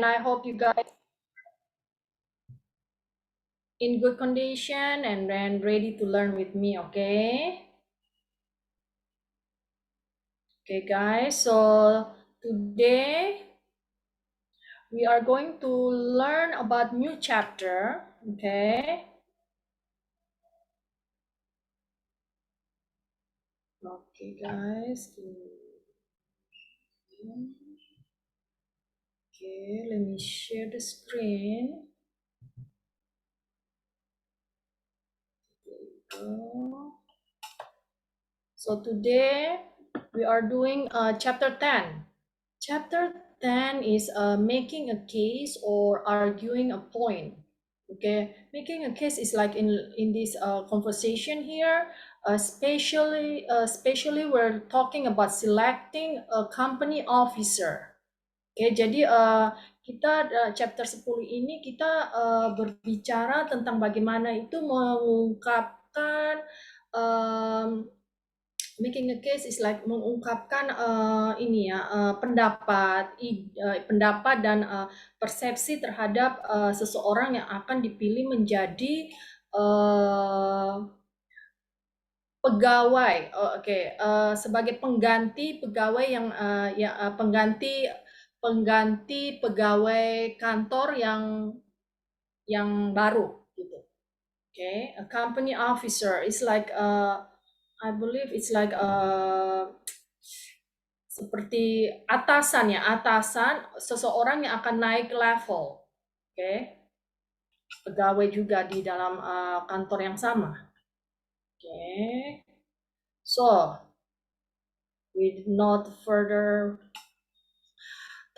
I hope you guys in good condition and then ready to learn with me, okay? Okay, guys, so today we are going to learn about new chapter, okay? Okay, guys. Okay, let me share the screen. There we go. So today we are doing chapter 10. Chapter 10 is making a case or arguing a point. Okay, making a case is like in this conversation here, especially we're talking about selecting a company officer. Oke, jadi kita chapter 10 ini kita berbicara tentang bagaimana itu mengungkapkan making a case is like mengungkapkan pendapat dan persepsi terhadap seseorang yang akan dipilih menjadi pegawai. Sebagai pengganti pegawai pengganti pegawai kantor yang baru gitu. Okay, a company officer is like I believe it's like seperti atasan seseorang yang akan naik level. Okay, pegawai juga di dalam kantor yang sama. Okay, so with not further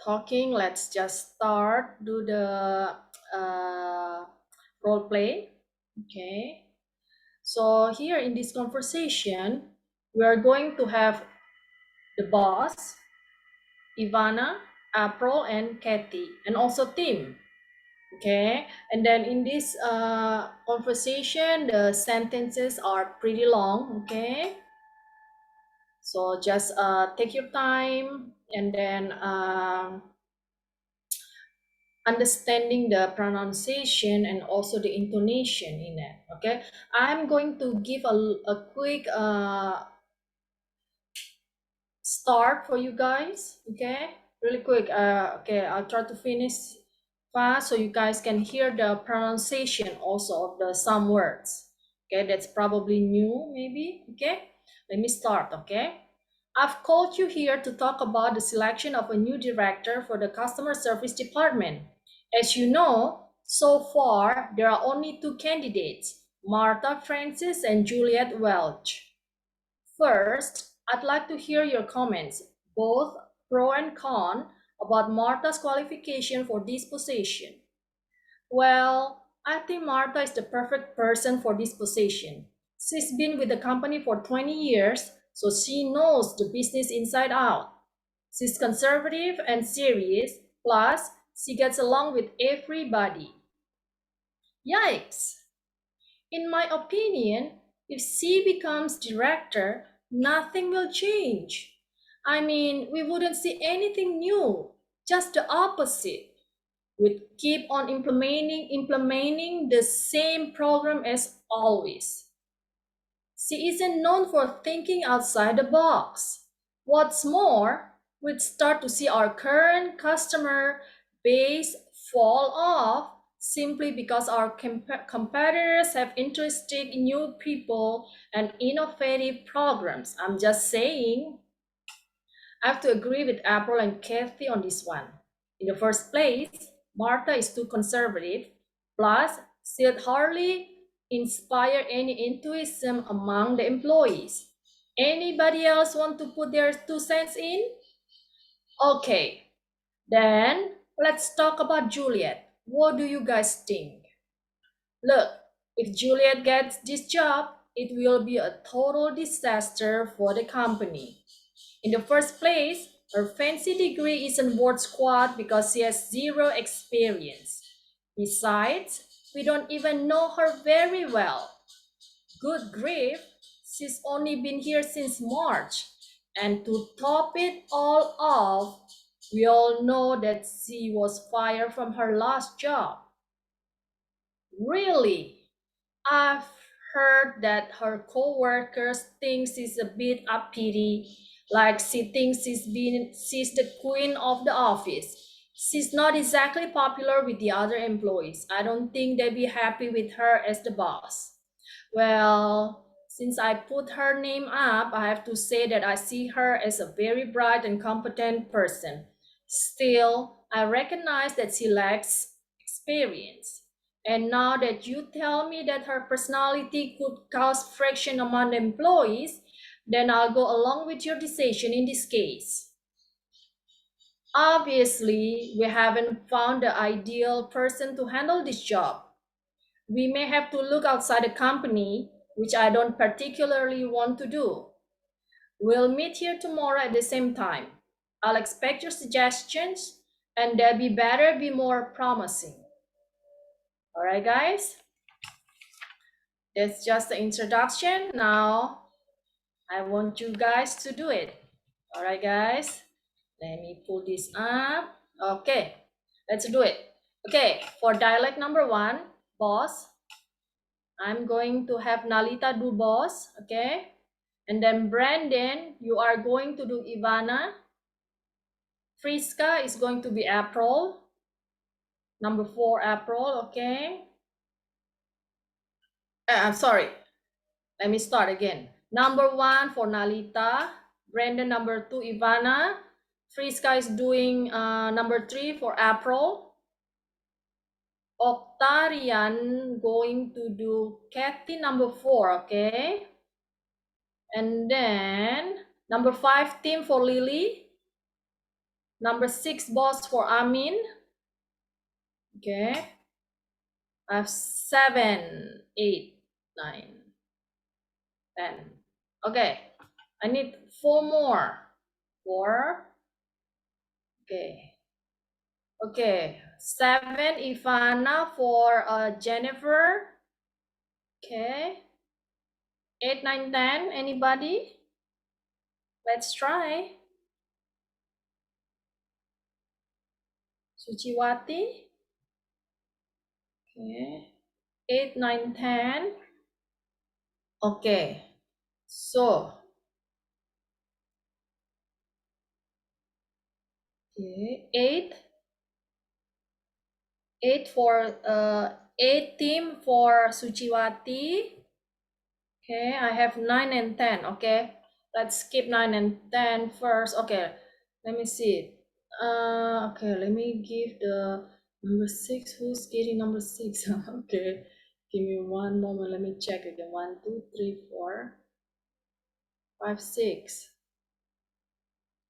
talking, let's just start, do the role play. Okay, so here in this conversation we are going to have the boss, Ivana, April, and Kathy, and also Tim. Okay, and then in this conversation the sentences are pretty long. Okay, so just take your time and then understanding the pronunciation and also the intonation in it. Okay, I'm going to give a quick start for you guys. Okay, really quick. Okay, I'll try to finish fast so you guys can hear the pronunciation also of the some words. Okay, that's probably new maybe. Okay, let me start. Okay, I've called you here to talk about the selection of a new director for the customer service department. As you know, so far there are only two candidates, Martha Francis and Juliet Welch. First, I'd like to hear your comments, both pro and con, about Martha's qualification for this position. Well, I think Martha is the perfect person for this position. She's been with the company for 20 years, so she knows the business inside out. She's conservative and serious, plus she gets along with everybody. Yikes! In my opinion, if she becomes director, nothing will change. I mean, we wouldn't see anything new, just the opposite. We'd keep on implementing the same program as always. She isn't known for thinking outside the box. What's more, we'd start to see our current customer base fall off simply because our competitors have interesting new people and innovative programs. I'm just saying. I have to agree with April and Kathy on this one. In the first place, Martha is too conservative, plus she'd hardly inspire any enthusiasm among the employees. Anybody else want to put their 2 cents in? Okay, then let's talk about Juliet. What do you guys think? Look, if Juliet gets this job, it will be a total disaster for the company. In the first place, her fancy degree isn't worth squat because she has zero experience. Besides, we don't even know her very well. Good grief, she's only been here since March. And to top it all off, We all know that she was fired from her last job. Really? I've heard that her co-workers think she's a bit uppity, like she thinks she's the queen of the office. She's not exactly popular with the other employees. I don't think they'd be happy with her as the boss. Well, since I put her name up, I have to say that I see her as a very bright and competent person. Still, I recognize that she lacks experience. And now that you tell me that her personality could cause friction among employees, then I'll go along with your decision in this case. Obviously, we haven't found the ideal person to handle this job. We may have to look outside the company, which I don't particularly want to do. We'll meet here tomorrow at the same time. I'll expect your suggestions, and they'll be more promising. All right, guys? That's just the introduction. Now, I want you guys to do it. All right, guys? Let me pull this up. Okay, let's do it. Okay, for dialect number 1, boss, I'm going to have Nalita do boss, okay? And then Brandon, you are going to do Ivana. Friska is going to be April. Number 4, April, okay? I'm sorry. Let me start again. Number 1 for Nalita. Brandon, number 2, Ivana. Friska is doing number 3 for April. Octarian going to do Kathy, number 4, okay? And then number 5, team for Lily. Number 6, boss for Amin. Okay. I have 7, 8, 9, 10. Okay. I need 4 more. 4. Okay. Okay. 7, Ivana for Jennifer. Okay. 8, 9, 10. Anybody? Let's try. Suciwati. Okay. 8, 9, 10. Okay. So, okay, 8 for 8 team for Suciwati. Okay, I have 9 and 10. Okay, let's skip 9 and 10 first. Okay, let me see. Okay, let me give the number 6. Who's getting number 6? Okay, give me one moment. Let me check again. 1, 2, 3, 4, 5, 6,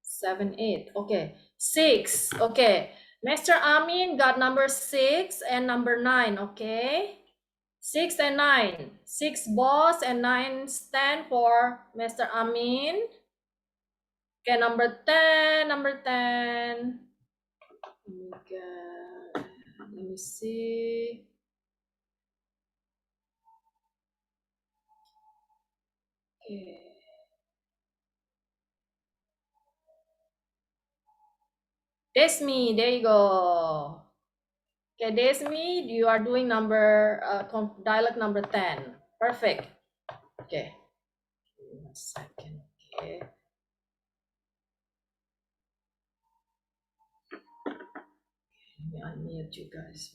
7, 8. Okay, 6. Okay, Mr. Amin got number 6 and number 9. Okay. 6 and 9. 6 boss and 9 stand for Mr. Amin. Okay, number 10. Number 10. Oh my God. Let me see. Okay. Desmi, there you go. Okay, Desmi, you are doing number dialect number 10. Perfect. Okay. Give me 1 second. Okay. Let me unmute you guys.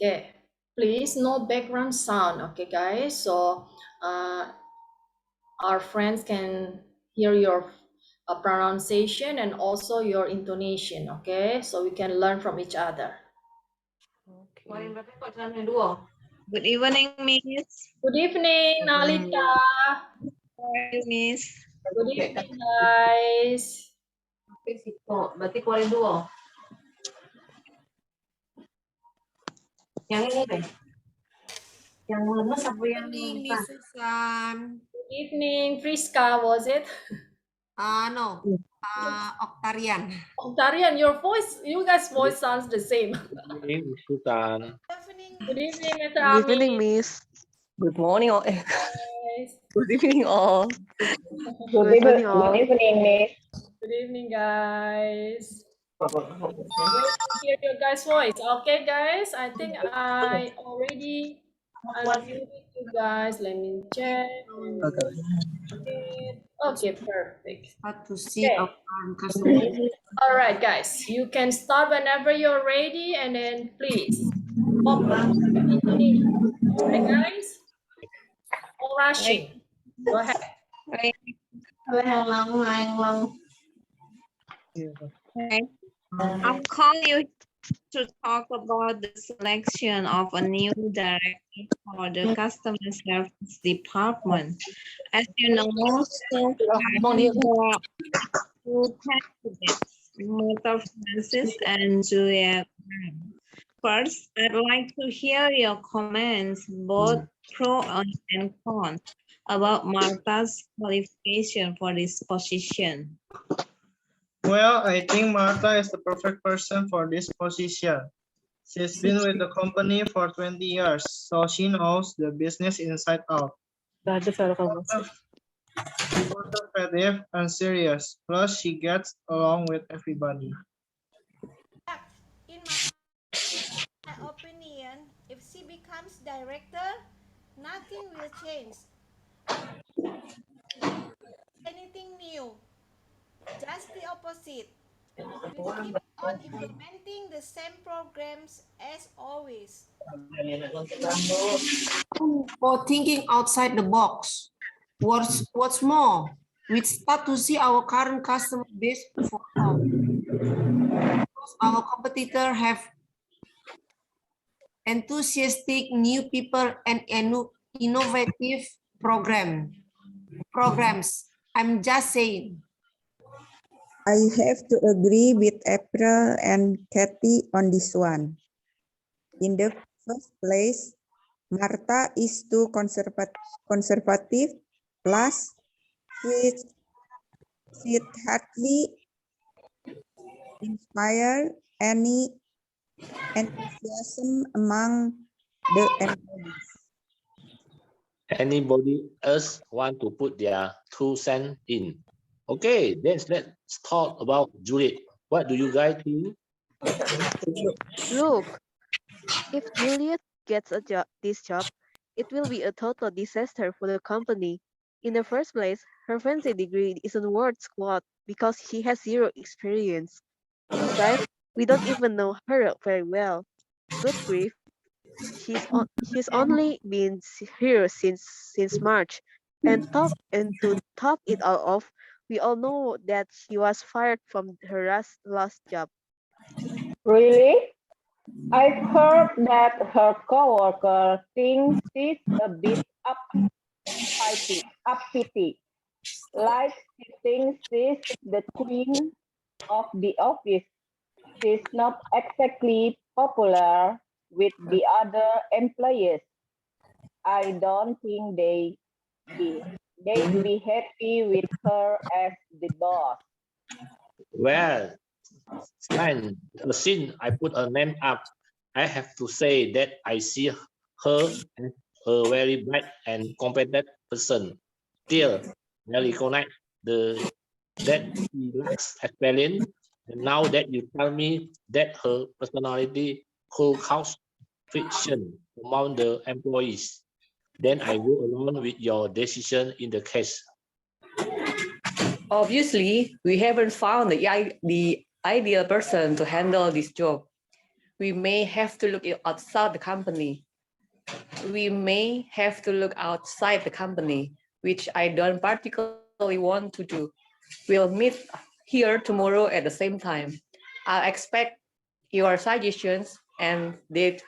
Okay, please no background sound. Okay, guys. So our friends can hear your pronunciation and also your intonation. Okay, so we can learn from each other. Okay. Good evening, Miss. Good evening, Nalita. Hi, Miss. Good evening, guys. Berarti keluarin dulu. Yang ini deh. Yang lemes apa Good yang evening, mentah? Miss Susan. Good evening, Friska, was it? No, Octarian. Octarian, your voice, you guys' voice sounds the same. Evening, Sultan. Good evening, Good evening, Mr. Good evening, Amin. Miss. Good morning, all. Guys. Good evening, all. Good evening, Good all. evening, Miss. Good evening, guys. Great to hear your guys' voice. Okay, guys, I think I already unmuted you guys. Let me check. Okay, perfect. How to see Okay. our customer. All right, guys, you can start whenever you're ready, and then please focus on Indonesia. All right, guys? No rushing. Go ahead. Right. Yang long. Right. I'll call you to talk about the selection of a new director for the customer service department. As you know, so far there are two candidates, Martha Francis and Juliet. First, I'd like to hear your comments, both pro and con, about Martha's qualification for this position. Well, I think Martha is the perfect person for this position. She's been with the company for 20 years, so she knows the business inside out. Motivative and serious, plus she gets along with everybody. In my opinion, if she becomes director, nothing will change. Anything new, just the opposite. We'll keep on implementing the same programs as always. For thinking outside the box. What's more, we start to see our current customer base for long. Because our competitor have enthusiastic new people and innovative programs. I'm just saying. I have to agree with April and Kathy on this one. In the first place, Martha is too conservative, plus she'd hardly inspire any enthusiasm among the employees. Anybody else want to put their 2 cents in? Okay, let's talk about Juliet. What do you guys think? Look, if Juliet gets this job, it will be a total disaster for the company. In the first place, her fancy degree isn't worth squat because she has zero experience. Besides, we don't even know her very well. Good grief, she's only been here since March, and to top it all off, we all know that she was fired from her last job. Really? I've heard that her coworker thinks she's a bit uppity, like she thinks she's the queen of the office. She's not exactly popular with the other employees. I don't think they'd be happy with her as the boss. Well, since I put her name up, I have to say that I see her as a very bright and competent person. Still, I recognize that she lacks experience. And now that you tell me that her personality could cause friction among the employees, then I go along with your decision in the case. Obviously, we haven't found the ideal person to handle this job. We may have to look outside the company. Which I don't particularly want to do. We'll meet here tomorrow at the same time. I expect your suggestions, and they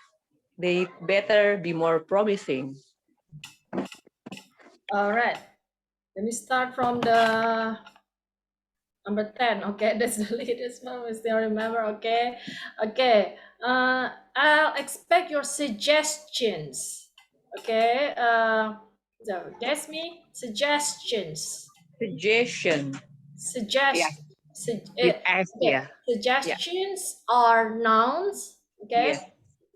better be more promising. All right. Let me start from the number 10. Okay, that's the latest one. We still remember. Okay. I'll expect your suggestions. Okay. So that's me. Suggestions. Suggestion. Yeah, with S. Okay. Yeah. Suggestions are nouns. Okay. Yes.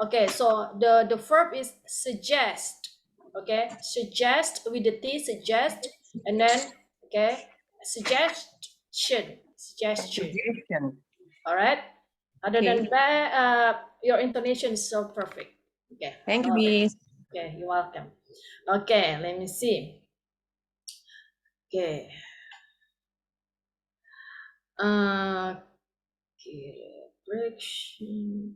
Okay. So the verb is suggest. Okay. Suggest with the T. Suggest, and then okay. Suggestion. Suggestion. Suggestion. All right. Other Okay. than that, your intonation is so perfect. Okay. Thank you, Love it. Miss. Okay. You're welcome. Okay. Let me see. Okay. Okay. Correction.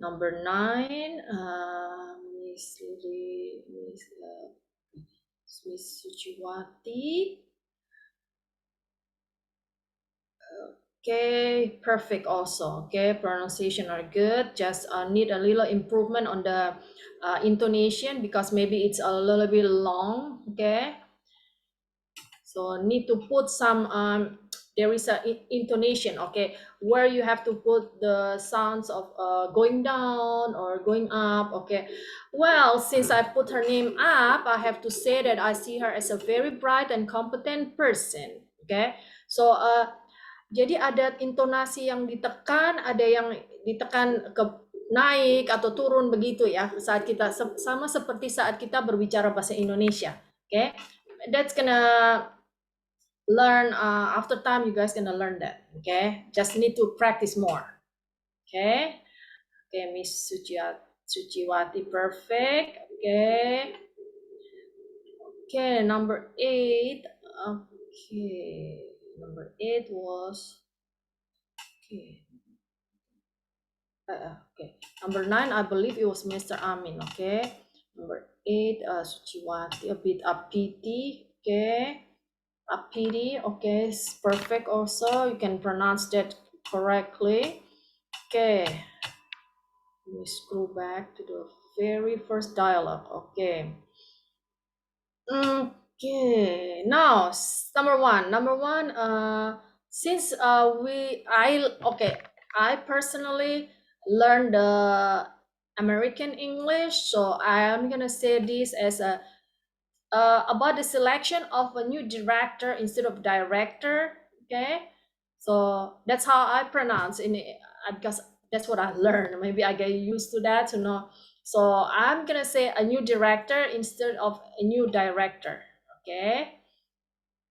Number 9. Miss Lily. Miss Suciwati. Okay, perfect also. Okay, pronunciation are good. Just need a little improvement on the intonation because maybe it's a little bit long. Okay, so need to put some there is a intonation. Okay, where you have to put the sounds of going down or going up. Okay, well, since I put her name up, I have to say that I see her as a very bright and competent person. Okay, so jadi ada intonasi yang ditekan, ada yang ditekan ke naik atau turun begitu ya saat kita sama seperti saat kita berbicara bahasa Indonesia. Okay, that's gonna learn after time. You guys gonna learn that. Okay, just need to practice more. Okay, okay, Miss Suciwati, perfect. Okay, okay, number 8. Okay, number 8 was okay. Okay, number 9, I believe it was Mr. Amin. Okay, number 8, Suciwati, a bit Apiti. Okay, Apiti. Okay, it's perfect. Also, you can pronounce that correctly. Okay, let me scroll back to the very first dialogue. Okay. Okay, now number one. Since I personally learned the American English, so I am gonna say this as a about the selection of a new director instead of director. Okay, so that's how I pronounce because that's what I learned. Maybe I get used to that to know. So I'm gonna say a new director instead of a new director. Okay,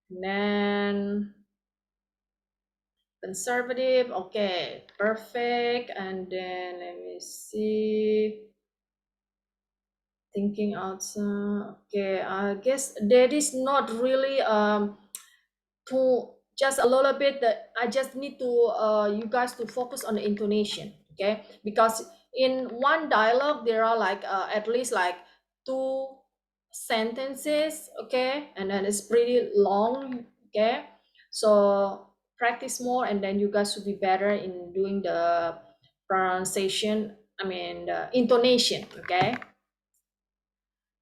and then conservative. Okay, perfect. And then let me see. Thinking outside. Okay, I guess that is not really to just a little bit that I just need to you guys to focus on the intonation. Okay, because in one dialogue there are like at least like 2 sentences. Okay, and then it's pretty long. Okay, so practice more and then you guys will be better in doing the pronunciation, I mean the intonation. Okay,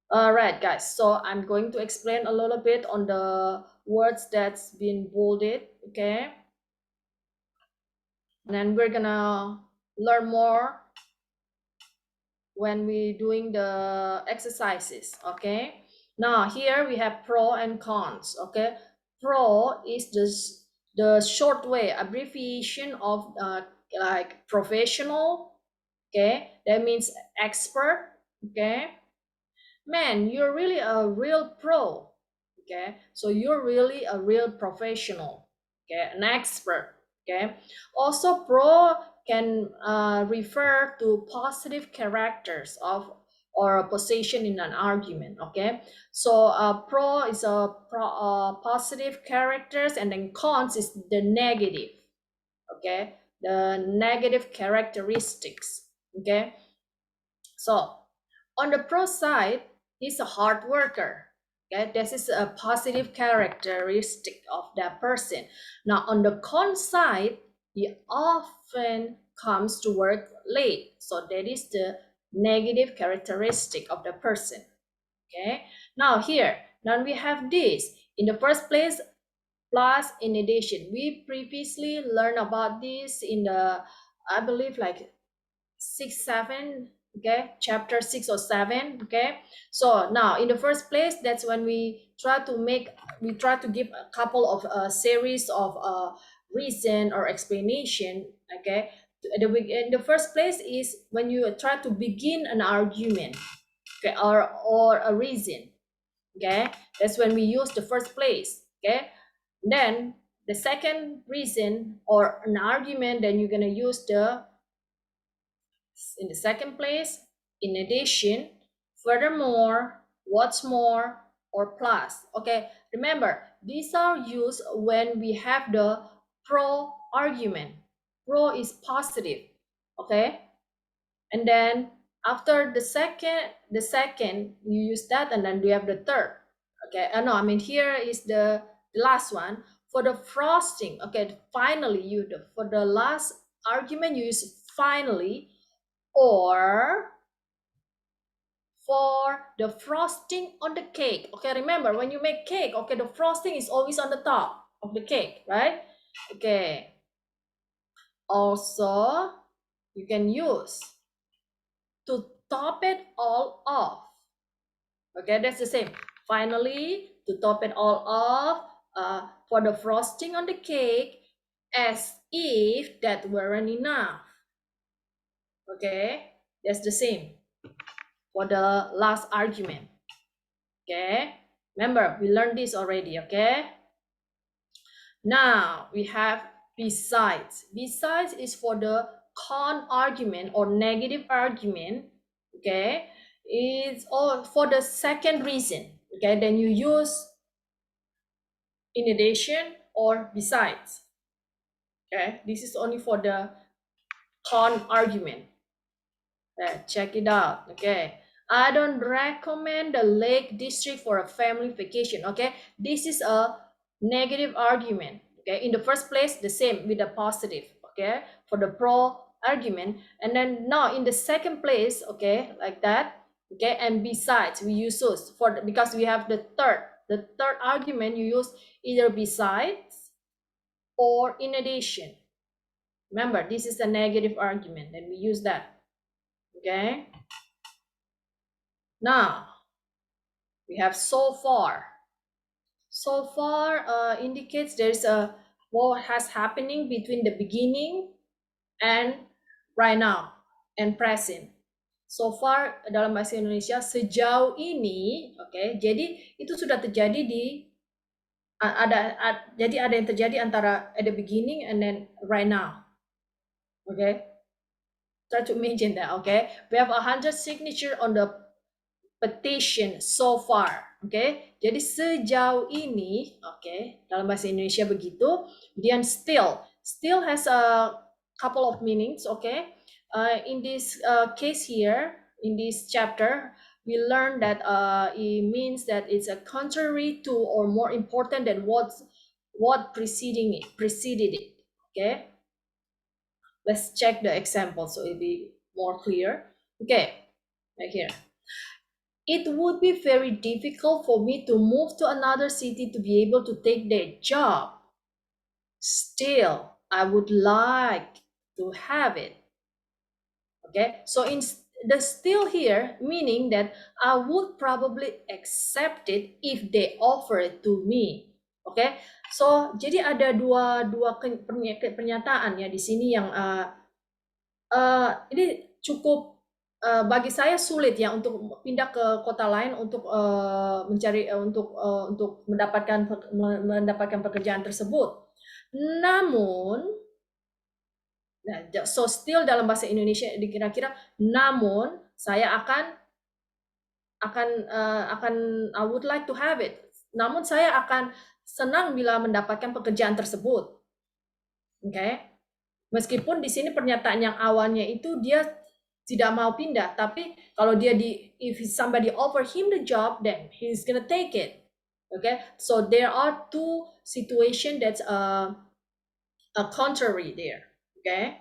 all right, guys. So I'm going to explain a little bit on the words that's been bolded. Okay, and then we're gonna learn more when we doing the exercises. Okay, now here we have pro and cons. Okay, pro is the short way abbreviation of like professional. Okay, that means expert. Okay, man, you're really a real pro. Okay, so you're really a real professional. Okay, an expert. Okay, also pro can refer to positive characters of or a position in an argument. Okay, so pro is positive characters, and then cons is the negative. Okay, the negative characteristics. Okay, so on the pro side, he's a hard worker. Okay, this is a positive characteristic of that person. Now, on the con side, he often comes to work late. So that is the negative characteristic of the person. Okay, now here, now we have this. In the first place, plus in addition, we previously learned about this in the, I believe like 6, 7 Okay, chapter 6 or 7. Okay, so now in the first place, that's when we try to give a couple of series of reason or explanation. Okay, in the first place is when you try to begin an argument, okay, or a reason. Okay, that's when we use the first place. Okay, then the second reason or an argument, then you're gonna use the in the second place, in addition, furthermore, what's more, or plus. Okay, remember, these are used when we have the pro argument. Pro is positive. Okay, and then after the second, you use that, and then we have the third. Okay, no, I mean here is the last one for the frosting. Okay, finally, for the last argument, you use finally, or for the frosting on the cake. Okay, remember when you make cake, okay, the frosting is always on the top of the cake, right? Okay. Also, you can use to top it all off. Okay, that's the same. Finally, to top it all off, for the frosting on the cake, as if that weren't enough. Okay, that's the same for the last argument. Okay, remember we learned this already. Okay, now we have besides. Besides is for the con argument or negative argument. Okay, it's all for the second reason. Okay, then you use in addition or besides. Okay, this is only for the con argument. Check it out. Okay, I don't recommend the Lake District for a family vacation. Okay, this is a negative argument. Okay, in the first place, the same with the positive. Okay, for the pro argument, and then now in the second place, okay, like that. Okay, and besides, we use those because we have the third argument. You use either besides or in addition. Remember, this is a negative argument, and we use that. Okay. Now, we have so far. So far indicates there's what has happening between the beginning and right now and present. So far dalam bahasa Indonesia sejauh ini, oke. Okay, jadi itu sudah terjadi jadi ada yang terjadi antara at the beginning and then right now. Okay. Try to imagine that. Okay. We have 100 signature on the petition so far. Okay, jadi sejauh ini, okay, dalam bahasa Indonesia begitu. Kemudian still has a couple of meanings. Okay, in this case here, in this chapter, we learned that it means that it's a contrary to or more important than what preceded it. Okay, let's check the example so it'll be more clear. Okay, right here. It would be very difficult for me to move to another city to be able to take their job. Still, I would like to have it. Okay, so in the still here, meaning that I would probably accept it if they offer it to me. Okay, so jadi ada dua pernyataan ya di sini yang ini cukup bagi saya sulit ya untuk pindah ke kota lain untuk mencari untuk mendapatkan pekerjaan tersebut. Namun, so still dalam bahasa Indonesia kira-kira, namun saya akan I would like to have it. Namun saya akan senang bila mendapatkan pekerjaan tersebut. Okay? Meskipun di sini pernyataan yang awalnya itu dia tidak mau pindah, tapi kalau dia if somebody offer him the job, then he's gonna take it. Okay, so there are two situation that's a contrary there. Okay,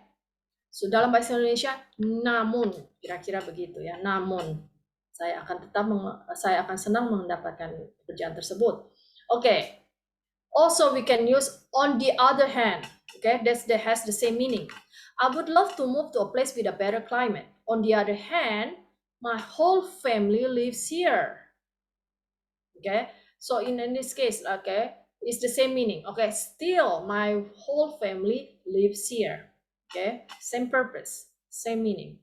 so dalam bahasa Indonesia, namun kira-kira begitu ya. Namun saya akan senang mendapatkan pekerjaan tersebut. Okay, also we can use on the other hand. Okay, that has the same meaning. I would love to move to a place with a better climate. on the other hand, my whole family lives here. Okay, so in this case, okay, it's the same meaning. Okay, still my whole family lives here. Okay, same purpose, same meaning.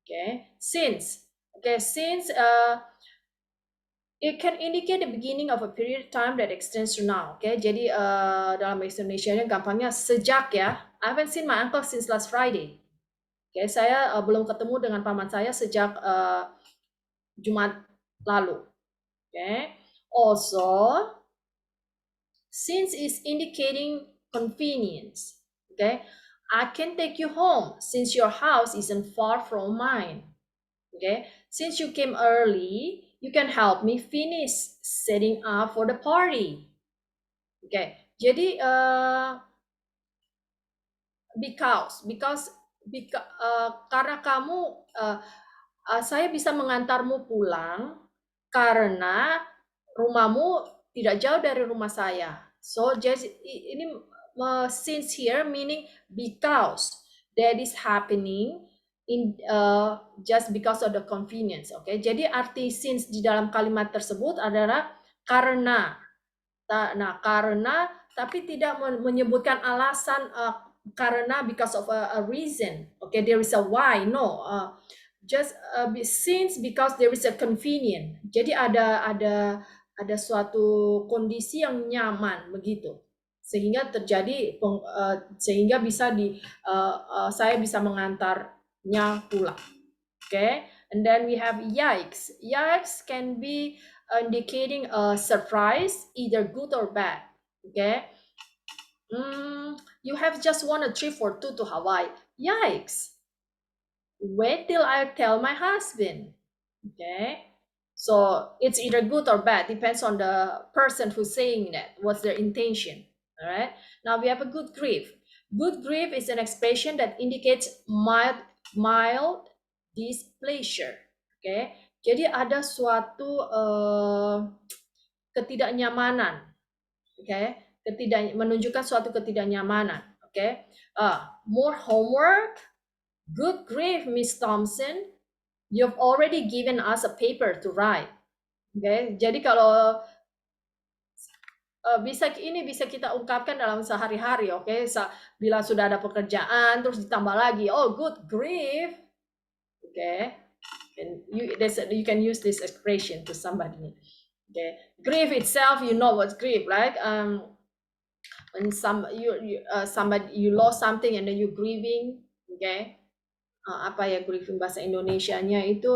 Okay, since, okay, since it can indicate the beginning of a period of time that extends to now. Okay, jadi dalam bahasa Indonesia-nya gampangnya sejak ya. I haven't seen my uncle since last Friday. Okay, saya belum ketemu dengan paman saya sejak Jumat lalu. Okay, also since is indicating convenience. Okay, I can take you home since your house isn't far from mine. Okay, since you came early, you can help me finish setting up for the party. Okay, jadi because karena kamu saya bisa mengantarmu pulang karena rumahmu tidak jauh dari rumah saya. So just ini since here meaning because that is happening in just because of the convenience. Oke, jadi arti since di dalam kalimat tersebut adalah karena. Nah, karena tapi tidak menyebutkan alasan karena because of a reason. Okay, there is a why. No, just since because there is a convenient. Jadi ada suatu kondisi yang nyaman begitu, sehingga terjadi sehingga bisa saya bisa mengantarnya pulang. Okay, and then we have yikes. Yikes can be indicating a surprise, either good or bad. Okay, you have just won a trip for 2 to Hawaii. Yikes! Wait till I tell my husband. Okay, so it's either good or bad, depends on the person who's saying that. What's their intention? All right. Now we have a good grief. Good grief is an expression that indicates mild displeasure. Okay, jadi ada suatu ketidaknyamanan. Okay, menunjukkan suatu ketidaknyamanan. Okay, more homework. Good grief, Miss Thompson. You've already given us a paper to write. Okay, jadi kalau bisa kita ungkapkan dalam sehari-hari. Okay, bila sudah ada pekerjaan terus ditambah lagi, oh good grief. Okay, and you can use this expression to somebody. Okay, grief itself, you know what's grief, right? When somebody you lost something and then you grieving. Okay, apa ya grieving bahasa Indonesianya itu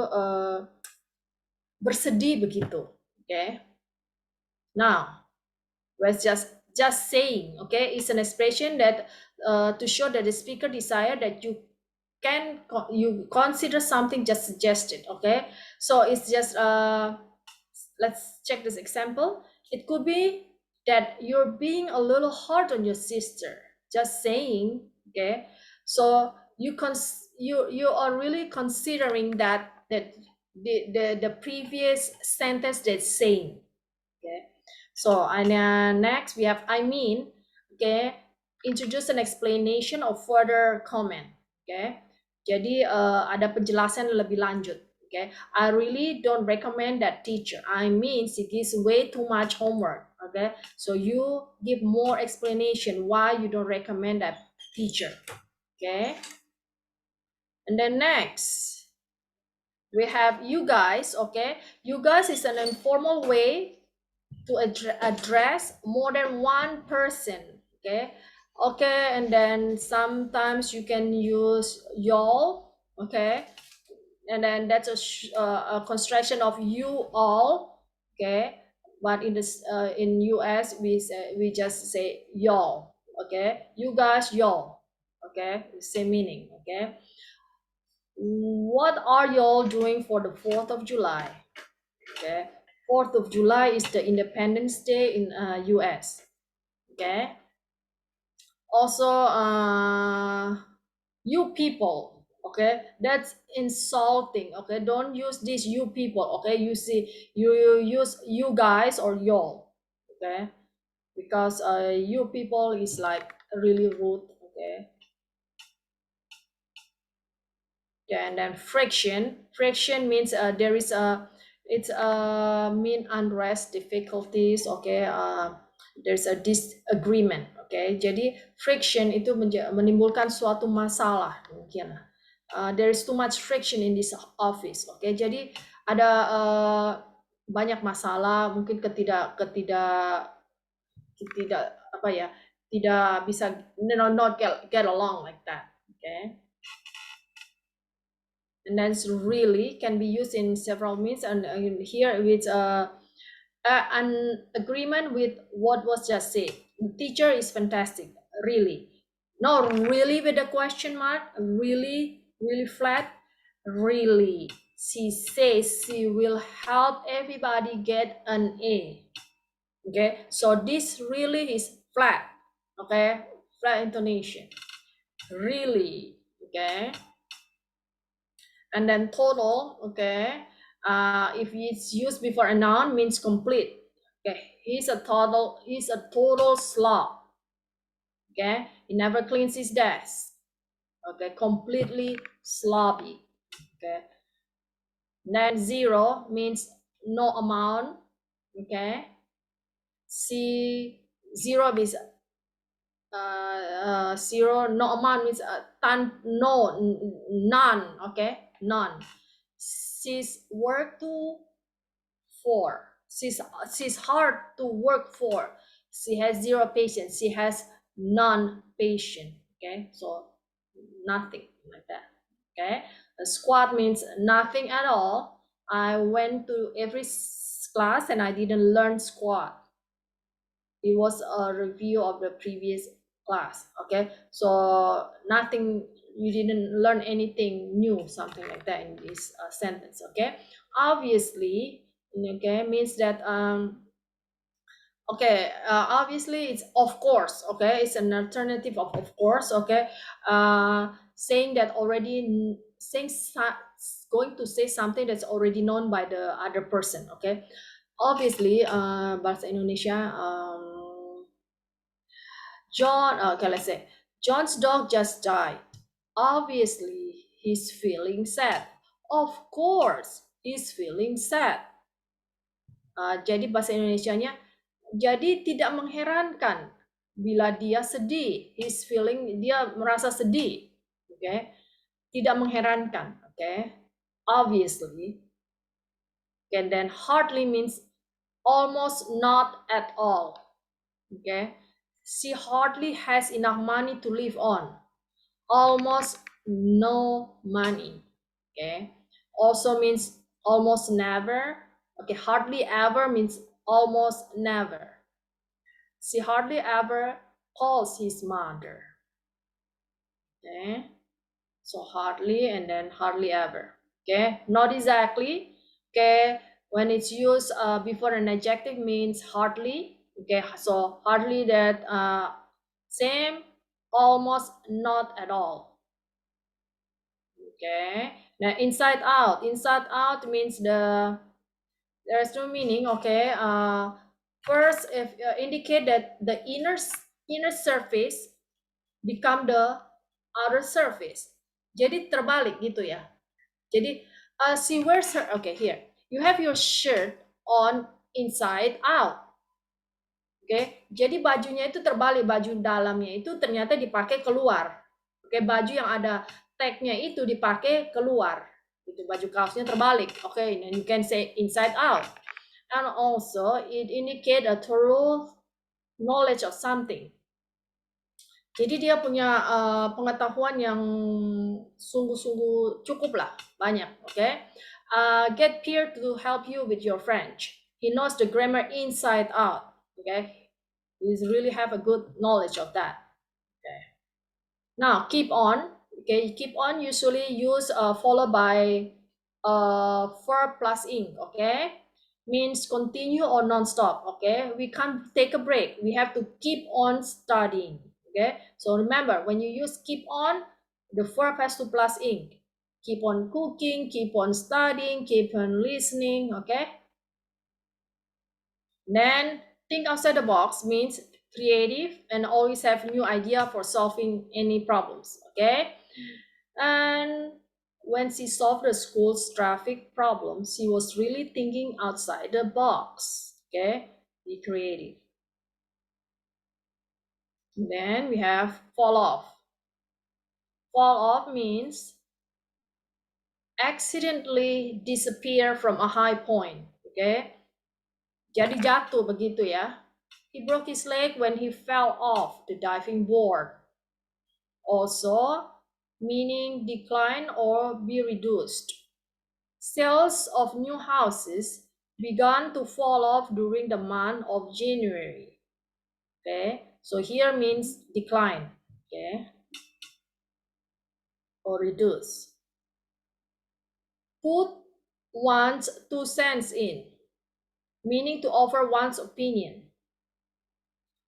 bersedih begitu. Okay, now let's just saying. Okay, it's an expression that to show that the speaker desire that you consider something just suggested. Okay, so it's just let's check this example. It could be that you're being a little hard on your sister. Just saying. Okay, so you are really considering that the previous sentence that's saying. Okay, so and next we have I mean. Okay, introduce an explanation or further comment. Okay, jadi ada penjelasan lebih lanjut. Okay, I really don't recommend that teacher. I mean she gives way too much homework. Okay, so you give more explanation why you don't recommend that teacher. Okay, and then next we have you guys. Okay, you guys is an informal way to address more than one person. Okay, and then sometimes you can use y'all. Okay, and then that's a construction of you all. Okay, but in this in US we just say y'all. Okay, you guys, y'all. Okay, same meaning. Okay, what are y'all doing for the 4th of July? Okay, 4th of July is the Independence Day in US. Okay, also you people. Okay, that's insulting. Okay, don't use this you people. Okay, you use you guys or y'all. Okay, because you people is like really rude. Okay, Okay, and then friction. Friction means there is a, it's mean unrest, difficulties. Okay, there's a disagreement. Okay, jadi friction itu menimbulkan suatu masalah mungkin. There is too much friction in this office. Okay, jadi ada banyak masalah, mungkin ketidak apa ya, tidak bisa, not get along like that. Okay. And then really can be used in several means, and here with an agreement with what was just said. The teacher is fantastic, really. No, really with a question mark, really flat, really. She says she will help everybody get an A. Okay, so this really is flat. Okay, flat intonation. Really. Okay. And then total, okay, if it's used before a noun, means complete. Okay, he's a total slob. Okay, he never cleans his desk. Okay, completely sloppy. Okay, then zero means no amount. Okay, zero is zero, no amount means none. Okay, none. She's work to for. She's hard to work for. She has zero patience. She has none patient. Okay, so nothing like that. Okay, a squat means nothing at all. I went to every class and I didn't learn squat. It was a review of the previous class. Okay, so nothing, you didn't learn anything new, something like that in this sentence. Okay, obviously, okay, means that okay, obviously it's of course. Okay, it's an alternative of course. Okay, saying that already, going to say something that's already known by the other person. Okay, obviously bahasa Indonesia, John, okay, let's say, John's dog just died. Obviously, he's feeling sad. Of course, he's feeling sad. Jadi bahasa Indonesianya, jadi tidak mengherankan bila dia sedih. He's feeling, dia merasa sedih. Okay? Tidak mengherankan. Okay? Obviously. And then hardly means almost not at all. Okay? She hardly has enough money to live on. Almost no money. Okay. Also means almost never. Okay. Hardly ever means almost never. She hardly ever calls his mother. Okay. So hardly and then hardly ever. Okay. Not exactly. Okay. When it's used before an adjective means hardly. Okay. So hardly, that same, almost, not at all. Okay. Now inside out. Inside out means there's no meaning. Okay. First, if indicate that the inner surface become the outer surface. Jadi terbalik gitu ya. Jadi she wears her. Okay, here you have your shirt on inside out. Oke, jadi bajunya itu terbalik, baju dalamnya itu ternyata dipakai keluar. Oke, baju yang ada tagnya itu dipakai keluar. Itu baju kaosnya terbalik. Oke, and you can say inside out. And also it indicate a thorough knowledge of something. Jadi dia punya pengetahuan yang sungguh-sungguh cukup lah, banyak. Oke, get Pierre to help you with your French. He knows the grammar inside out. Okay, we really have a good knowledge of that. Okay, now keep on. Okay, keep on usually use followed by verb plus ing. Okay, means continue or non-stop. Okay, we can't take a break, we have to keep on studying. Okay, so remember, when you use keep on, the verb has to plus ing. Keep on cooking, keep on studying, keep on listening. Okay, then think outside the box means creative and always have new idea for solving any problems. Okay, and when she solved the school's traffic problem, she was really thinking outside the box. Okay, be creative. Then we have fall off. Fall off means accidentally disappear from a high point. Okay, jadi jatuh begitu ya. He broke his leg when he fell off the diving board. Also, meaning decline or be reduced. Sales of new houses began to fall off during the month of January. Okay, so here means decline. Okay, or reduce. Put one's 2 cents in, meaning to offer one's opinion.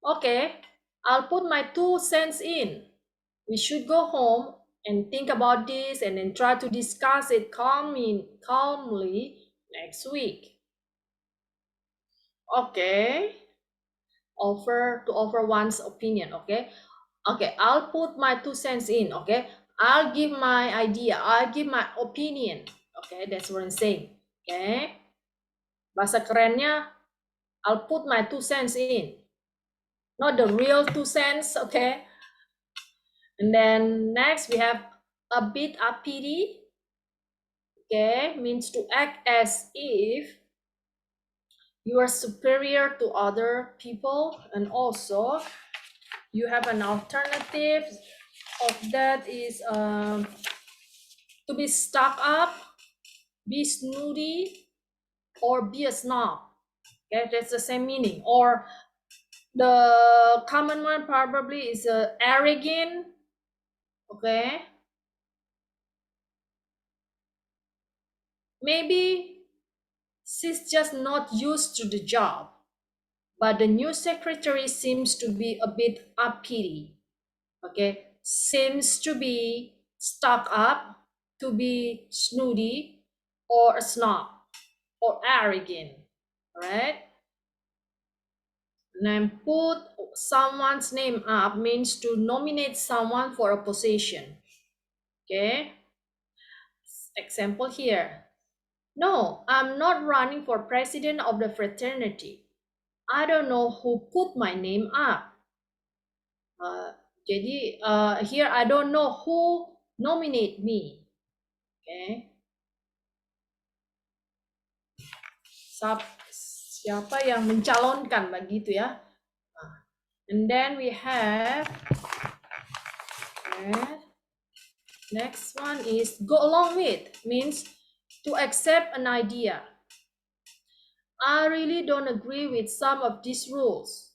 Okay, I'll put my 2 cents in. We should go home and think about this and then try to discuss it calmly next week. Okay, offer one's opinion. Okay, I'll put my 2 cents in. Okay, I'll give my idea, I'll give my opinion. Okay, that's what I'm saying. Okay, bahasa kerennya I'll put my 2 cents in, not the real 2 cents. Okay, and then next we have a bit uppity. Okay, means to act as if you are superior to other people. And also you have an alternative of that is to be stuck up, be snooty, or be a snob. Okay, that's the same meaning. Or the common one probably is arrogant. Okay, maybe she's just not used to the job, but the new secretary seems to be a bit uppity. Okay, seems to be stuck up, to be snooty, or a snob, or arrogant. All right. And then put someone's name up means to nominate someone for a position. Okay. Example here. No, I'm not running for president of the fraternity. I don't know who put my name up. Jadi here I don't know who nominate me. Okay. Siapa yang mencalonkan begitu ya. And then we have next one is go along with, means to accept an idea. I really don't agree with some of these rules,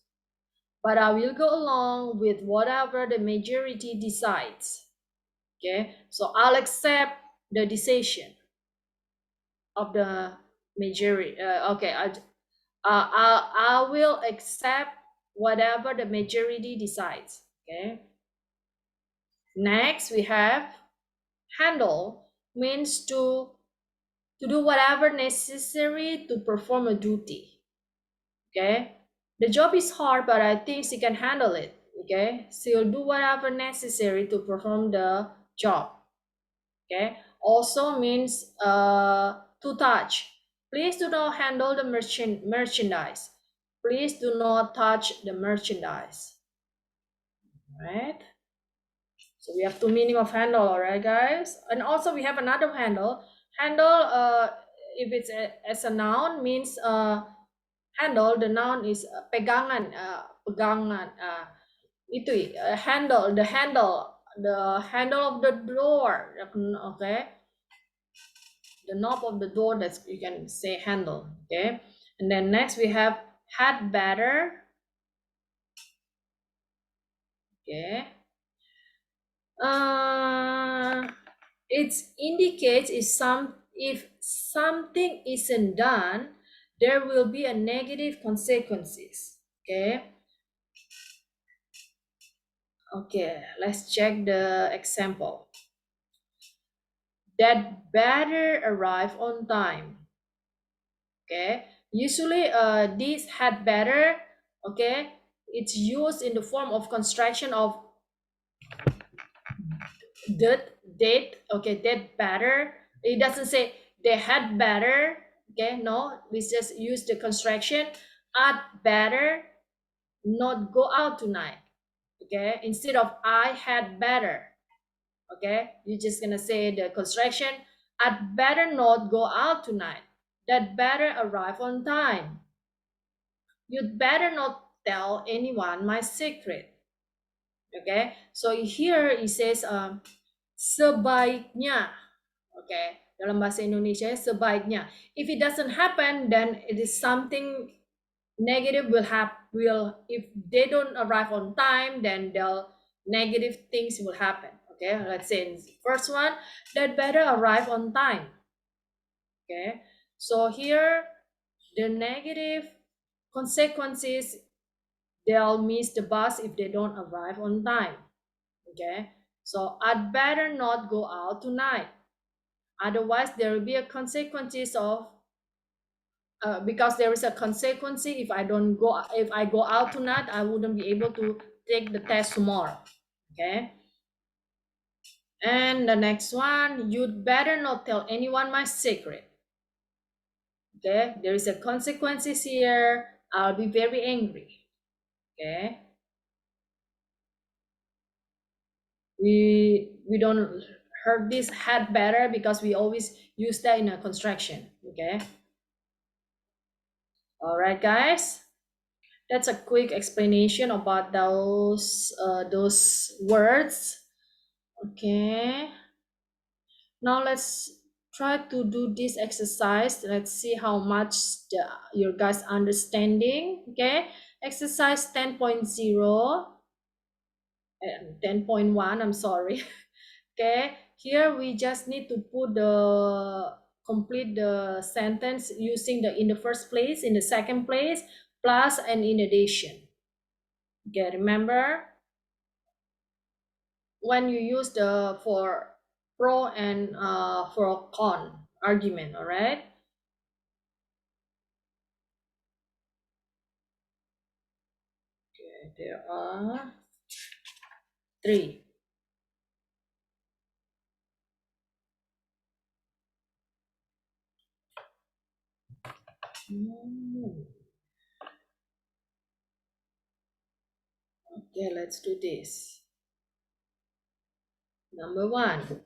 but I will go along with whatever the majority decides. Okay, so I'll accept the decision of the majority. I will accept whatever the majority decides. Okay. Next, we have handle, means to do whatever necessary to perform a duty. Okay. The job is hard, but I think she can handle it. Okay. She'll do whatever necessary to perform the job. Okay. Also means to touch. Please do not handle the merchandise. Please do not touch the merchandise. All right. So we have two meaning of handle, all right, guys. And also we have another handle. Handle, if it's as a noun, means handle. The noun is pegangan, pegangan. Itu handle, the handle of the door. Okay. The knob of the door, that's you can say handle. Okay. And then next we have had better. Okay. It indicates if something isn't done, there will be a negative consequences. Okay. Okay, let's check the example. That better arrive on time. Okay, usually this had better, okay, it's used in the form of construction of did, okay, did better. It doesn't say they had better, okay, no, we just use the construction. I'd better not go out tonight, okay, instead of I had better, okay, you're just gonna say the construction. I'd better not go out tonight. That better arrive on time. You'd better not tell anyone my secret. Okay, so here it says sebaiknya. Okay, dalam bahasa Indonesia sebaiknya. If it doesn't happen, then it is something negative will happen. Will if they don't arrive on time, then the negative things will happen. Okay, let's say in the first one, that better arrive on time. Okay, so here the negative consequences, they'll miss the bus if they don't arrive on time. Okay, so I'd better not go out tonight, otherwise there will be a consequences of because there is a consequence if I don't go, if I go out tonight, I wouldn't be able to take the test tomorrow. Okay, and the next one, you'd better not tell anyone my secret. Okay, there is a consequences here, I'll be very angry. Okay, we don't heard this had better because we always use that in a construction. Okay, all right guys, that's a quick explanation about those words. Okay, now let's try to do this exercise. Let's see how much your guys understanding. Okay, exercise 10.0 and 10.1, I'm sorry. Okay, here we just need to put the complete the sentence using the in the first place, in the second place, plus and in addition. Okay, remember when you use the for pro and for con argument, all right? Okay, there are 3. Okay, let's do this. Number 1.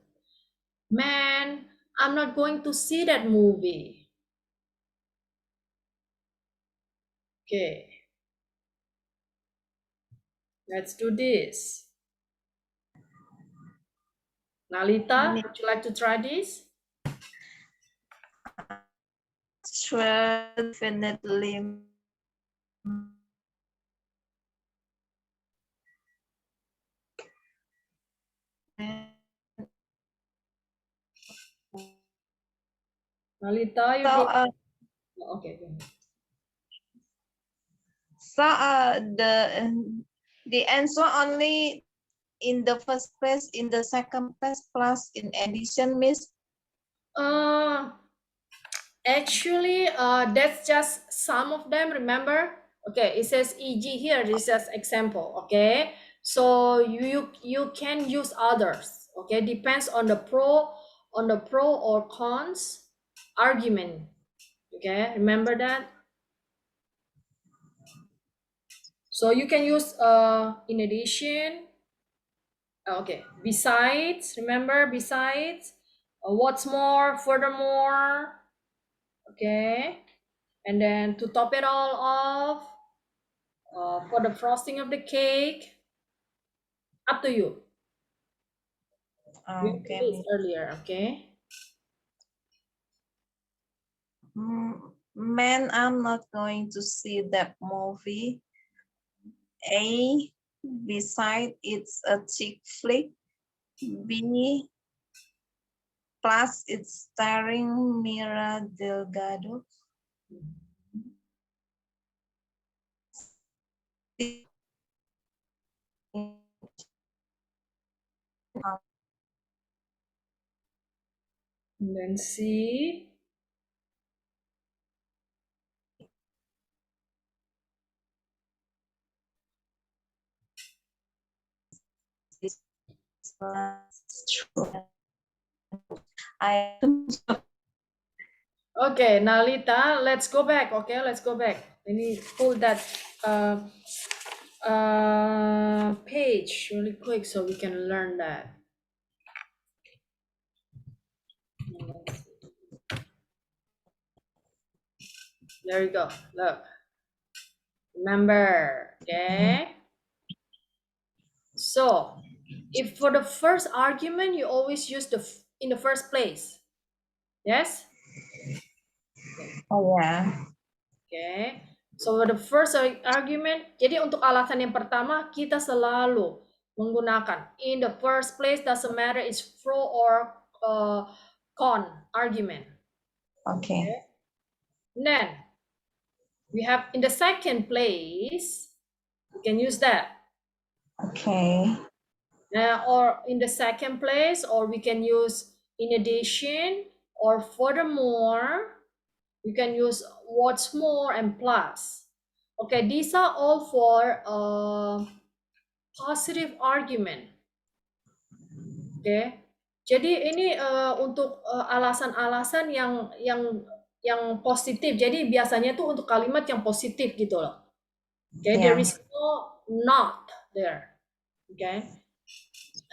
Man, I'm not going to see that movie. Okay, let's do this. Nalita, would you like to try this? Sure, definitely. Nalita, you So, okay, go ahead. so the answer only in the first place, in the second place, plus in addition, Miss. Actually, that's just some of them, remember? Okay, it says EG here, this is example, okay? So you can use others, okay? Depends on the pro or cons argument, okay? Remember that? So you can use in addition, okay, besides, remember, besides, what's more, furthermore, okay? And then to top it all off, for the frosting of the cake, up to you. We did this Okay. earlier, okay? Man, I'm not going to see that movie. A, beside it's a chick flick. B, plus it's starring Mira Delgado. And then C. It's true. I Okay, Nalita, let's go back. Okay, let's go back. Let me pull that page really quick so we can learn that. There we go. Look. Remember, okay? So, if for the first argument, you always use in the first place. Yes? Oh yeah. Okay. So, for the first argument, jadi untuk alasan yang pertama, kita selalu menggunakan in the first place, doesn't matter it's pro or con argument. Okay. Then, we have in the second place, you can use that. Okay. Or in the second place, or we can use in addition, or furthermore, you can use what's more and plus. Okay, these are all for positive argument. Okay, jadi ini untuk alasan-alasan yang positif. Jadi biasanya tuh untuk kalimat yang positif gitu loh. Okay, there is no not there. Okay.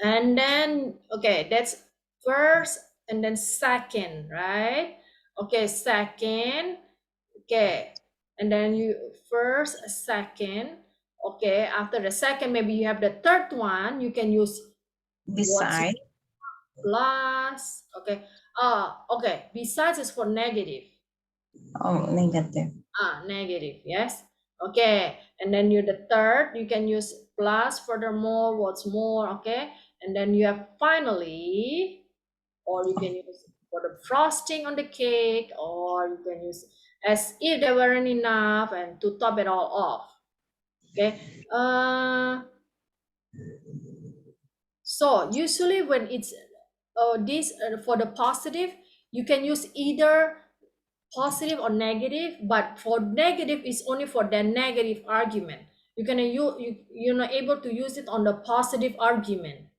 And then, okay, that's first and then second, right? Okay, second, okay. And then you first, second, okay. After the second, maybe you have the third one, you can use Beside. plus, okay. Okay, besides is for negative. Oh, negative. Negative, yes. Okay, and then you the third, you can use plus, furthermore, what's more, okay. And then you have finally, or you can use for the frosting on the cake, or you can use as if there weren't enough and to top it all off. Okay. So usually when it's this for the positive, you can use either positive or negative, but for negative is only for the negative argument. You're not able to use it on the positive argument.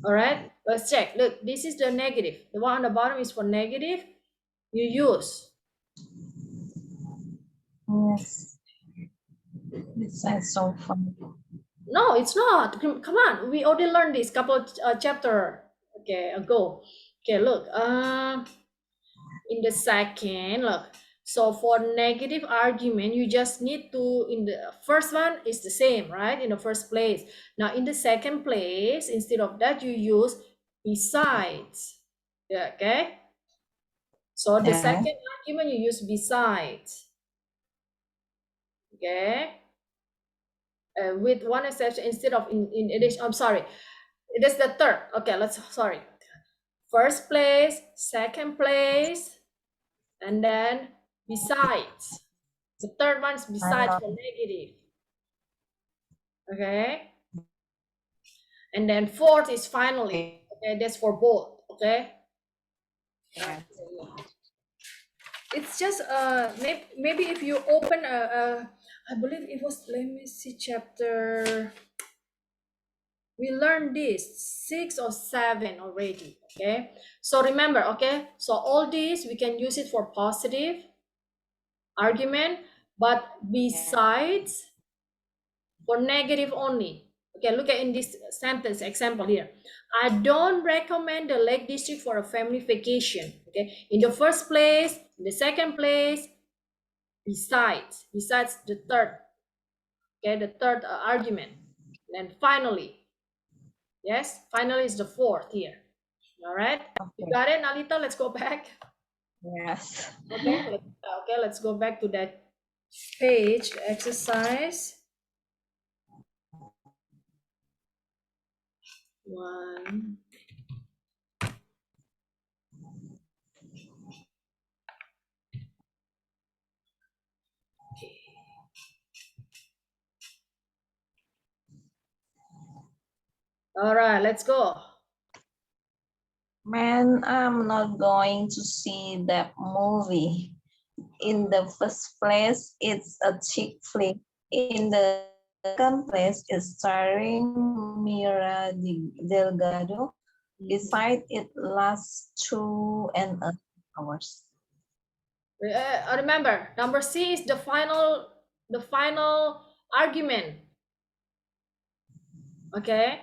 All right, let's check. Look, this is the negative. The one on the bottom is for negative. You use. Yes. It's so fun. No, it's not. Come on, we already learned this couple chapter ago. Okay, look. In the second, look. So for negative argument, you just need to, in the first one is the same, right? In the first place. Now in the second place, instead of that, you use besides. Yeah, okay? So the second argument, you use besides. Okay? With one exception, instead of in addition, I'm sorry. It is the third. Okay, sorry. First place, second place, and then besides. The third one is besides for negative. Okay. And then fourth is finally. Okay, that's for both. Okay. Yeah. It's just maybe if you open I believe it was, let me see, chapter, we learned this 6 or 7 already. Okay, so remember, okay, so all these we can use it for positive argument, but besides for negative only. Okay, look at in this sentence example here. I don't recommend the Lake District for a family vacation. Okay, in the first place, in the second place, besides the third. Okay, the third argument. And then finally, yes, finally is the fourth here. All right, you got it, Nalita? Let's go back. Yes. Okay, let's go back to that page exercise. 1. All right, let's go. Man, I'm not going to see that movie. In the first place, it's a chick flick. In the second place, it's starring Mira Delgado. Besides, it lasts 2.5 hours. Remember, number C is the final argument. Okay.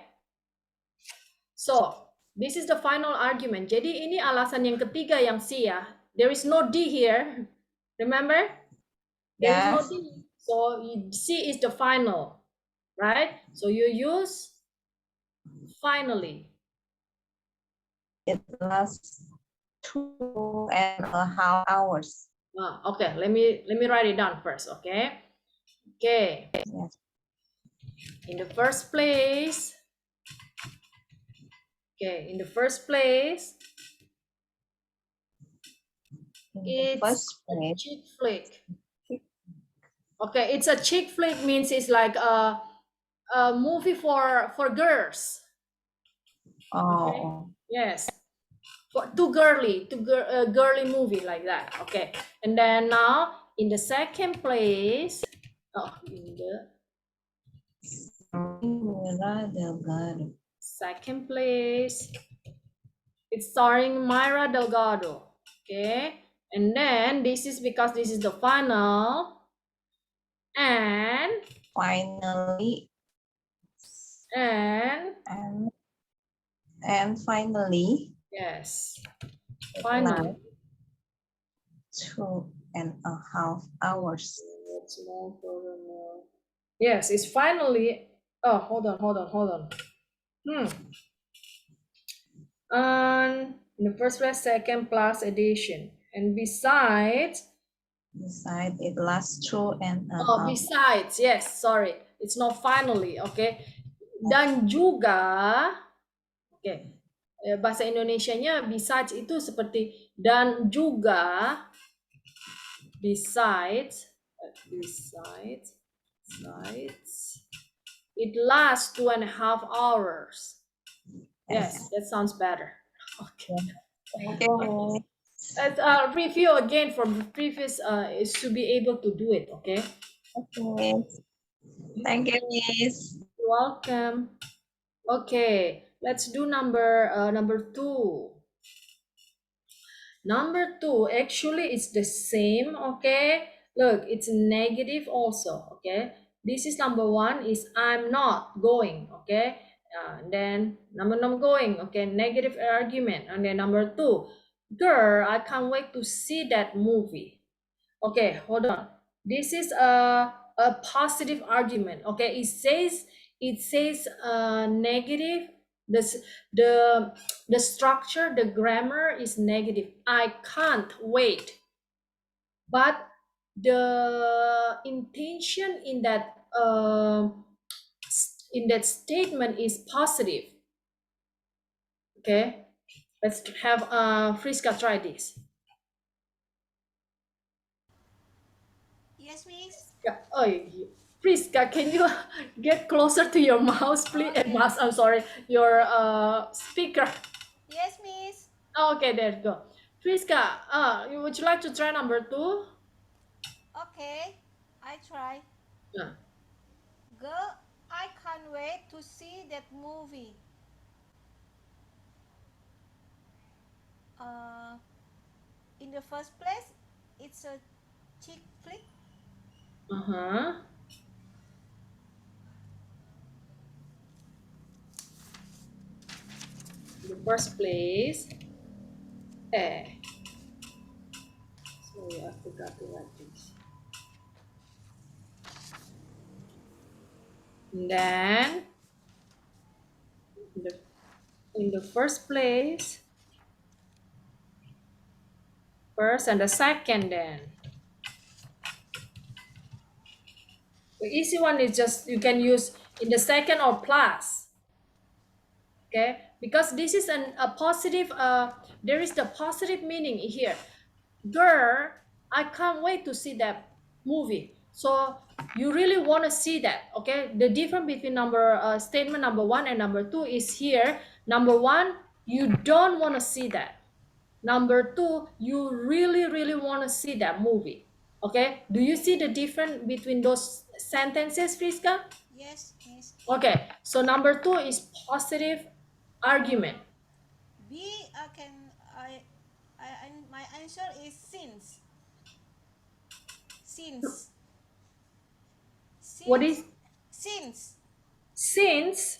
So this is the final argument. Jadi ini alasan yang ketiga yang C ya. There is no D here. Remember? There is no Yes. D. So C is the final, right? So you use finally. It lasts 2.5 hours. Okay, let me write it down first. Okay. Okay. Yes. In the first place. Okay, in the first place, it's a chick flick. Okay, it's a chick flick means it's like a movie for girls. Okay. Oh. Yes, for too girly movie like that. Okay, and then now in the second place, in the second place, it's starring Myra Delgado. Okay, and then this is because this is the final, and finally, and finally, yes, finally, 2.5 hours. Yes, it's finally. Oh, hold on. And in the first place, second plus edition, and besides, it lasts 2.5. Besides, yes, sorry, it's not finally, okay. Dan juga, okay, bahasa Indonesianya besides itu seperti dan juga, besides, it lasts 2.5 hours. Yes, that sounds better. Okay. Okay. Let's review again from the previous is to be able to do it, okay? Okay. Thank you, Miss. You're welcome. Okay, let's do number 2. Number 2 actually it's the same, okay? Look, it's negative also, okay? This is number 1 is I'm not going, okay? And then number going, okay? Negative argument. And then number 2, girl, I can't wait to see that movie. Okay, hold on. This is a positive argument, okay? It says negative. The structure, the grammar is negative. I can't wait. But the intention in that statement is positive. Okay, let's have Friska try this. Yes, Miss. Oh, Friska, can you get closer to your mouse, please? Okay. I'm sorry, your speaker. Yes, Miss. Okay, there you go. Friska, would you like to try number 2? Okay, I try. Yeah. Girl, I can't wait to see that movie. In the first place, it's a chick flick. In the first place, sorry, I forgot to write this. And then, in the first place, first and the second then. The easy one is just, you can use in the second or plus. Okay, because this is a positive, there is the positive meaning here. Girl, I can't wait to see that movie. So you really want to see that, okay? The difference between statement number 1 and number 2 is here. Number 1, you don't want to see that. Number 2, you really want to see that movie. Okay, do you see the difference between those sentences, Friska? Yes, Miss. Okay, so number 2 is positive argument. B can my answer is since. Since. What Since. is Since. since?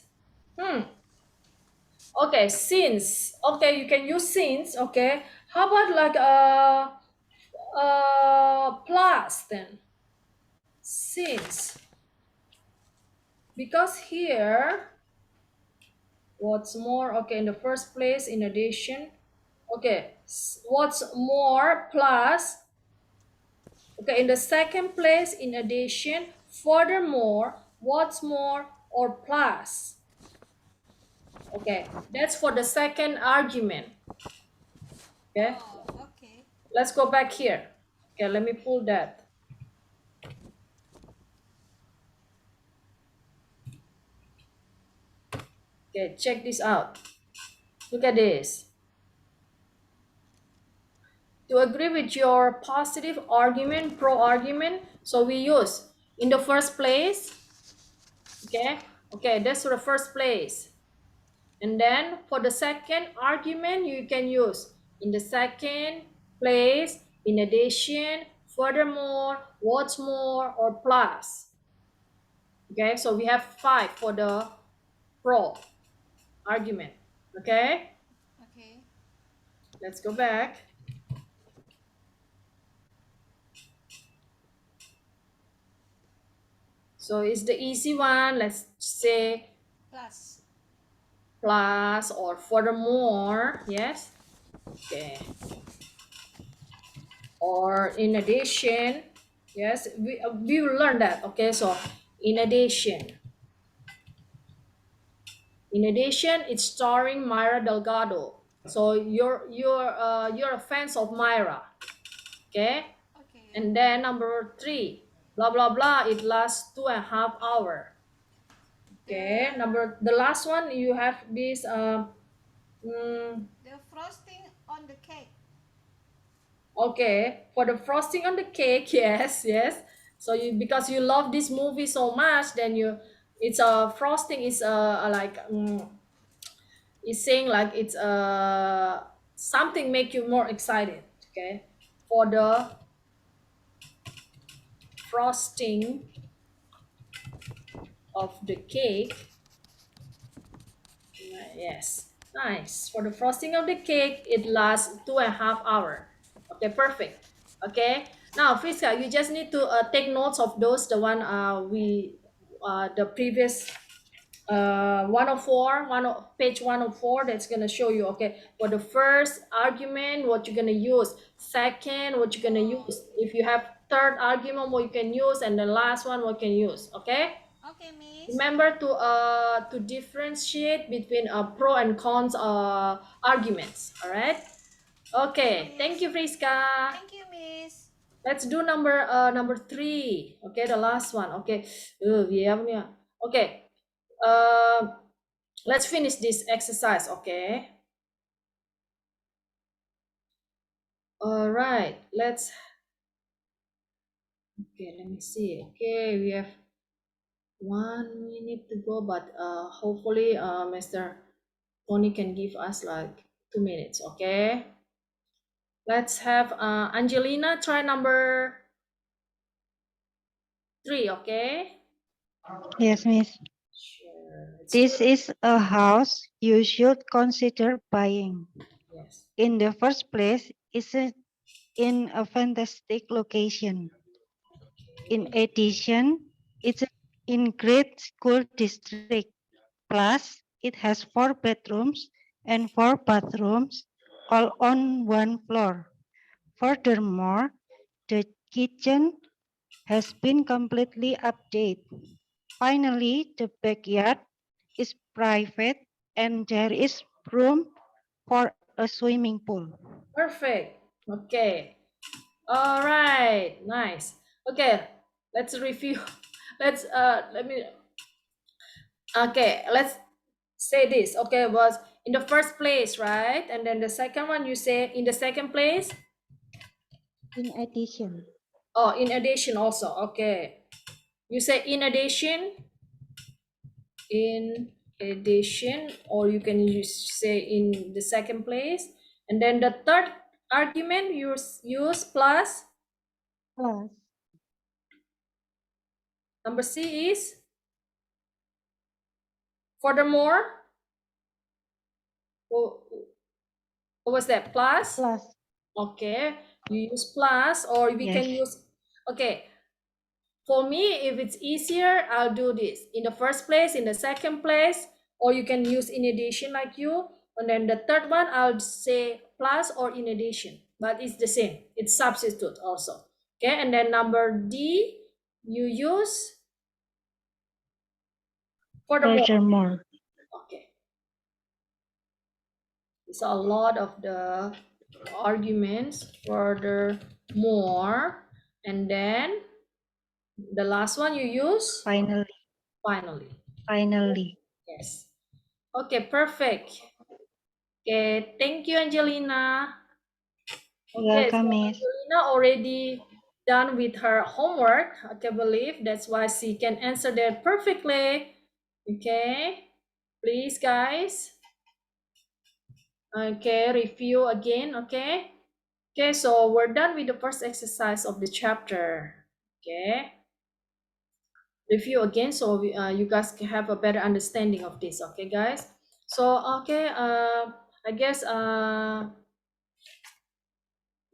Okay, since. Okay, you can use since. Okay. How about like plus then? Since. Because here, what's more? Okay, in the first place, in addition. Okay, what's more plus. Okay, in the second place, in addition, furthermore, what's more, or plus. Okay, that's for the second argument. Okay, Oh, okay. let's go back here. Okay, let me pull that. Okay, check this out. Look at this. To agree with your positive argument, pro argument, so we use in the first place. Okay, that's for the first place. And then for the second argument, you can use in the second place, in addition, furthermore, what's more, or plus. Okay, so we have 5 for the pro argument. Okay, Okay. let's go back. So it's the easy one. Let's say Plus. plus or furthermore. Yes. Okay. Or in addition. Yes, we will learn that. Okay, so in addition. In addition, it's starring Myra Delgado. So you're a fans of Myra. Okay. Okay. And then number 3, blah blah blah. It lasts 2.5 hours. Okay. The last one you have this The frosting on the cake. okay, for the frosting on the cake, yes, yes. So you, because you love this movie so much, then you, it's a frosting is like it's saying like it's something make you more excited. Okay, for the frosting of the cake, yes, nice. For the frosting of the cake, it lasts 2.5 hours. Okay, perfect. Okay, now Friska, you just need to take notes of those, the one the previous 104, page 104, that's gonna show you. Okay, for the first argument, what you're gonna use, second, what you're gonna use, if you have third argument, what you can use, and the last one, what you can use. Okay, Okay, Miss. remember to differentiate between pro and cons arguments. All right. Okay, thank you, Friska. Thank you, Miss. Let's do number 3. Okay, the last one. Okay, we have okay. uh let's finish this exercise. Okay, all right, let's, okay, let me see. Okay, we have 1 minute to go, but hopefully Mr. Tony can give us like 2 minutes. Okay, let's have Angelina try number 3. Okay, Yes, Miss. sure, let's do This it. is a house you should consider buying. Yes. In the first place, it's in a fantastic location. In addition, it's in great school district. Plus, it has 4 bedrooms and 4 bathrooms, all on one floor. Furthermore, the kitchen has been completely updated. Finally, the backyard is private and there is room for a swimming pool. Perfect. Okay. All right. Nice. Okay. Let's review. Let me. Okay. Let's say this. Okay. Was in the first place, right? And then the second one, you say in the second place. In addition, Oh, in addition also. Okay. You say in addition. In addition, or you can say in the second place. And then the third argument, use plus. Plus. Number C is furthermore. What was that? Plus? Plus. Okay, you use plus, or we can Yes. use, okay. For me, if it's easier, I'll do this in the first place, in the second place, or you can use in addition like you. And then the third one, I'll say plus or in addition, but it's the same. It's substitute also. Okay, and then number D, you use furthermore. Furthermore. Okay. It's a lot of the arguments, furthermore, and then the last one you use Finally. finally. Finally. Yes. Okay, perfect. Okay, thank you, Angelina. Okay, so Welcome, Miss. Angelina already done with her homework. I can believe that's why she can answer that perfectly. Okay, please, guys. Okay, review again. Okay. Okay, so we're done with the first exercise of the chapter. Okay. Review again so you guys can have a better understanding of this. Okay, guys. So okay, I guess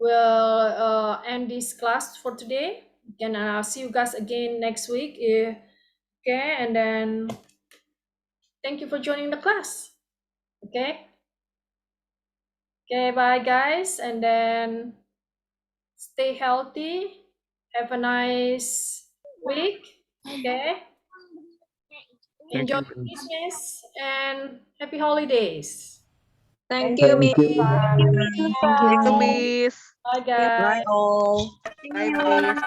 we'll end this class for today. And I'll see you guys again next week. Okay, and then thank you for joining the class. Okay. Okay, bye guys, and then stay healthy. Have a nice week. Okay. Enjoy your business and happy holidays. Thank you, Miss. Thank you, Miss. Bye guys. Bye, Miss.